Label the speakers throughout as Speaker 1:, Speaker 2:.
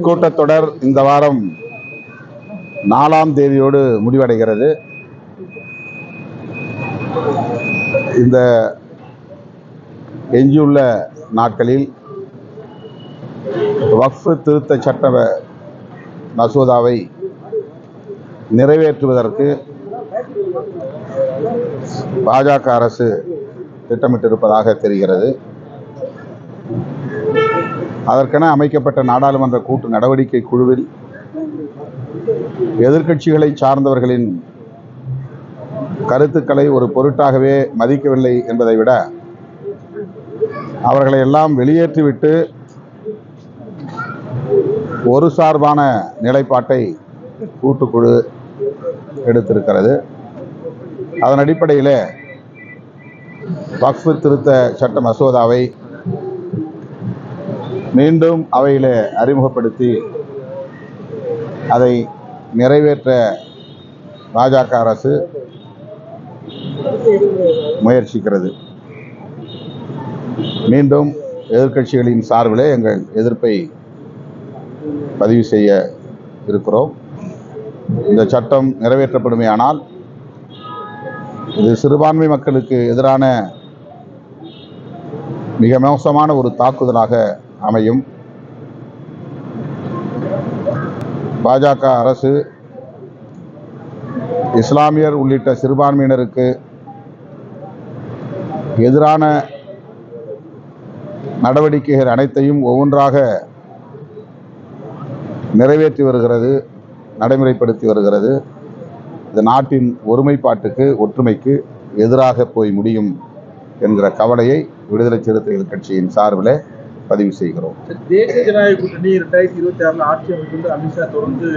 Speaker 1: கூட்டத்தொடர் இந்த வாரம் 4ஆம் தேதியோடு முடிவடைகிறது. இந்த எஞ்சியுள்ள நாட்களில் வக்ஃப் திருத்த சட்ட மசோதாவை நிறைவேற்றுவதற்கு பாஜக அரசு திட்டமிட்டிருப்பதாக தெரிகிறது. அதற்கென அமைக்கப்பட்ட நாடாளுமன்ற கூட்டு நடவடிக்கை குழுவில் எதிர்க்கட்சிகளை சார்ந்தவர்களின் கருத்துக்களை ஒரு பொருட்டாகவே மதிக்கவில்லை என்பதை விட அவர்களை எல்லாம் வெளியேற்றிவிட்டு ஒரு சார்பான நிலைப்பாட்டை கூட்டுக்குழு எடுத்திருக்கிறது. அதன் அடிப்படையில் வக்ஃப் திருத்த சட்ட மசோதாவை மீண்டும் அவையில் அறிமுகப்படுத்தி அதை நிறைவேற்ற பாஜக அரசு முயற்சிக்கிறது. மீண்டும் எதிர்க்கட்சிகளின் சார்பில் எங்கள் எதிர்ப்பை பதிவு செய்ய இருக்கிறோம். இந்த சட்டம் நிறைவேற்றப்படுமேயானால் இது சிறுபான்மை மக்களுக்கு எதிரான மிக மோசமான ஒரு தாக்குதலாக அமையும். பாஜக அரசு இஸ்லாமியர் உள்ளிட்ட சிறுபான்மையினருக்கு எதிரான நடவடிக்கைகள் அனைத்தையும் ஒவ்வொன்றாக நிறைவேற்றி வருகிறது, நடைமுறைப்படுத்தி வருகிறது. இந்த நாட்டின் ஒருமைப்பாட்டுக்கு ஒற்றுமைக்கு எதிராக போய் முடியும் என்கிற கவலையை விடுதலை சிறுத்தைகள் கட்சியின் சார்பில் பதிவு செய்கிறோம்.
Speaker 2: தேசிய ஜனநாயக கூட்டணி 2026 ஆட்சி அமைப்பு அமித்ஷா தொடர்ந்து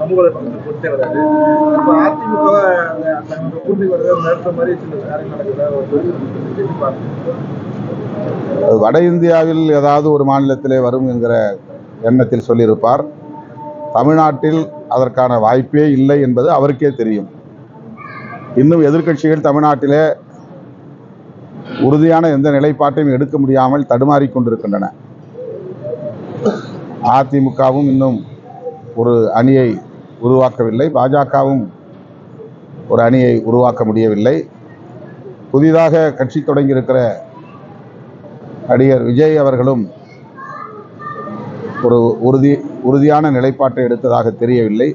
Speaker 2: சமூக வலைதளத்தில் கொடுத்தே வராது. அதிமுக கூட்டணி வர்றதை நிறுத்த மாதிரி சில காரியம் நடக்குதா?
Speaker 1: வட இந்தியாவில் ஏதாவது ஒரு மாநிலத்திலே வரும் என்கிற எண்ணத்தில் சொல்லியிருப்பார். தமிழ்நாட்டில் அதற்கான வாய்ப்பே இல்லை என்பது அவருக்கே தெரியும். இன்னும் எதிர்க்கட்சிகள் தமிழ்நாட்டிலே உறுதியான எந்த நிலைப்பாட்டையும் எடுக்க முடியாமல் தடுமாறி கொண்டிருக்கின்றன. அதிமுகவும் இன்னும் ஒரு அணியை உருவாக்கவில்லை, பாஜகவும் ஒரு அணியை உருவாக்க முடியவில்லை. புதிதாக கட்சி தொடங்கியிருக்கிற நடிகர் விஜய் அவர்களும் ஒரு உறுதியான நிலைப்பாட்டை எடுத்ததாக தெரியவில்லை.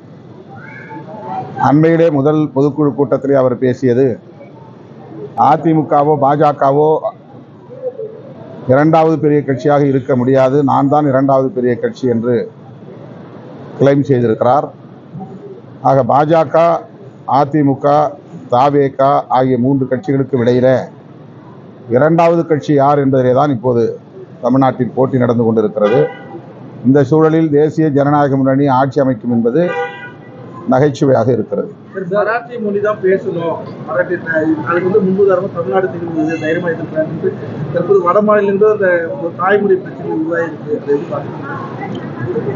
Speaker 1: அண்மையிலே முதல் பொதுக்குழு கூட்டத்திலே அவர் பேசியது, அதிமுகவோ பாஜகவோ இரண்டாவது பெரிய கட்சியாக இருக்க முடியாது, நான் தான் இரண்டாவது பெரிய கட்சி என்று கிளைம் செய்திருக்கிறார். ஆக பாஜக, அதிமுக, தவேக ஆகிய 3 கட்சிகளுக்கு இடையில இரண்டாவது கட்சி யார் என்பதிலே தான் இப்போது தமிழ்நாட்டில் போட்டி நடந்து கொண்டிருக்கிறது. இந்த சூழலில் தேசிய ஜனநாயக முன்னணி ஆட்சி அமைக்கும் என்பது நகைச்சுவையாக இருக்கிறது.
Speaker 2: மராத்தி மொழி தான் பேசணும், அதுக்கு முன்புதாரணம் தமிழ்நாடு திகழ்வது தைரியமாக இருக்கிறாங்க. தற்போது வட மாநிலங்கள் அந்த தாய்மொழி பிரச்சனை உருவாயிருக்கு.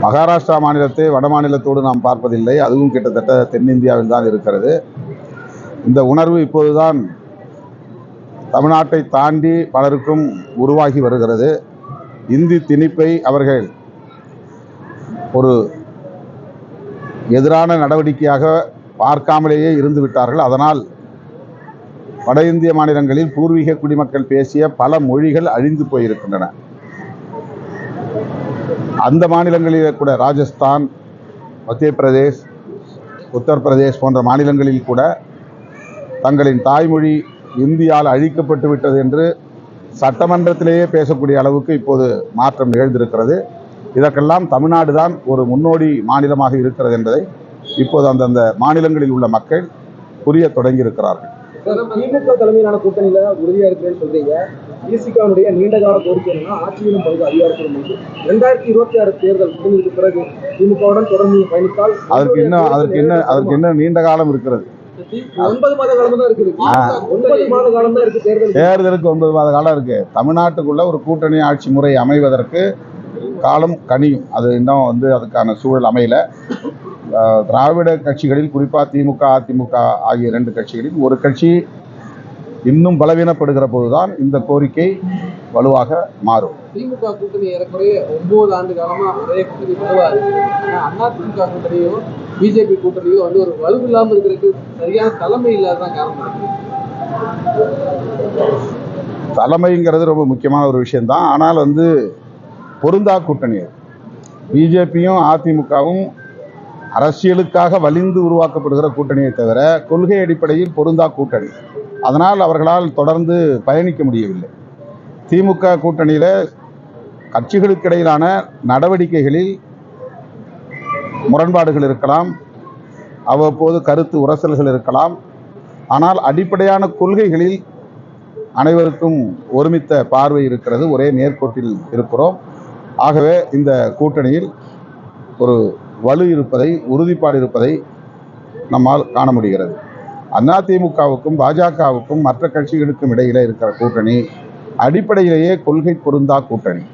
Speaker 1: மகாராஷ்டிரா மாநிலத்தை வட மாநிலத்தோடு நாம் பார்ப்பதில்லை, அதுவும் கிட்டத்தட்ட தென்னிந்தியாவில் தான் இருக்கிறது. இந்த உணர்வு இப்போதுதான் தமிழ்நாட்டை தாண்டி பலருக்கும் உருவாகி வருகிறது. இந்தி திணிப்பை அவர்கள் ஒரு எதிரான நடவடிக்கையாக பார்க்காமலேயே இருந்து விட்டார்கள். அதனால் வட இந்திய மாநிலங்களில் பூர்வீக குடிமக்கள் பேசிய பல மொழிகள் அழிந்து போயிருக்கின்றன. அந்த மாநிலங்களிலே கூட ராஜஸ்தான், மத்திய பிரதேஷ், உத்தரப்பிரதேஷ் போன்ற மாநிலங்களில் கூட தங்களின் தாய்மொழி இந்தியால் அழிக்கப்பட்டு விட்டது என்று சட்டமன்றத்திலேயே பேசக்கூடிய அளவுக்கு இப்போது மாற்றம் நிகழ்ந்திருக்கிறது. இதற்கெல்லாம் தமிழ்நாடு தான் ஒரு முன்னோடி மாநிலமாக இருக்கிறது என்பதை இப்போது அந்தந்த மாநிலங்களில் உள்ள மக்கள் புரிய தொடங்கி இருக்கிறார்கள்.
Speaker 2: திமுக தலைமையிலான கூட்டணியில உறுதியா இருக்கிறேன்னு சொல்றீங்க. திமுகவுடைய நீண்டகால கோரிக்கை ஆட்சியிலும் பங்கு அதிகாரப்படும் 2026 தேர்தல் முடிந்ததுக்கு பிறகு திமுகவுடன் தொடர்ந்து பயணித்தால்
Speaker 1: அதற்கு இன்னும் நீண்ட காலம் இருக்கிறது.
Speaker 2: 9 மாத காலம் தான் இருக்குது. 9 மாத காலம் தான் இருக்கு.
Speaker 1: தேர்தலுக்கு 9 மாத காலம் இருக்கு. தமிழ்நாட்டுக்குள்ள ஒரு கூட்டணி ஆட்சி முறை அமைவதற்கு காலம் கனியும். அது இன்னும் அதுக்கான சூழல் அமையல. திராவிட கட்சிகளில் குறிப்பாக திமுக, அதிமுக ஆகிய 2 கட்சிகளில் ஒரு கட்சி இன்னும் பலவீனப்படுகிற போதுதான் இந்த கோரிக்கை வலுவாக மாறும்.
Speaker 3: திமுக கூட்டணி ஏறக்குறைய 9 ஆண்டு காலமா ஒரே கூட்டணி வலுவா இருக்கு. ஆனா அதிமுக கூட்டணியும் பிஜேபி கூட்டணியும் வந்து ஒரு வலு இல்லாம இருக்கிறதுக்கு சரியான தலைமை இல்லாததான் காரணம் இருக்கு.
Speaker 1: தலைமைங்கிறது ரொம்ப முக்கியமான ஒரு விஷயம்தான். ஆனால் பொருந்தா கூட்டணி. பிஜேபியும் அதிமுகவும் அரசியலுக்காக வலிந்து உருவாக்கப்படுகிற கூட்டணியை தவிர கொள்கை அடிப்படையில் பொருந்தா கூட்டணி. அதனால் அவர்களால் தொடர்ந்து பயணிக்க முடியவில்லை. திமுக கூட்டணியில் கட்சிகளுக்கு இடையிலான நடவடிக்கைகளில் முரண்பாடுகள் இருக்கலாம், அவ்வப்போது கருத்து உரசல்கள் இருக்கலாம். ஆனால் அடிப்படையான கொள்கைகளில் அனைவருக்கும் ஒருமித்த பார்வை இருக்கிறது, ஒரே நேர்கோட்டில் இருக்கிறோம். ஆகவே இந்த கூட்டணியில் ஒரு வலு இருப்பதை, உறுதிப்பாடு இருப்பதை நம்மால் காண முடிகிறது. அதிமுகவுக்கும் பாஜகவுக்கும் மற்ற கட்சிகளுக்கும் இடையிலே இருக்கிற கூட்டணி அடிப்படையிலேயே கொள்கை பொருந்தா கூட்டணி.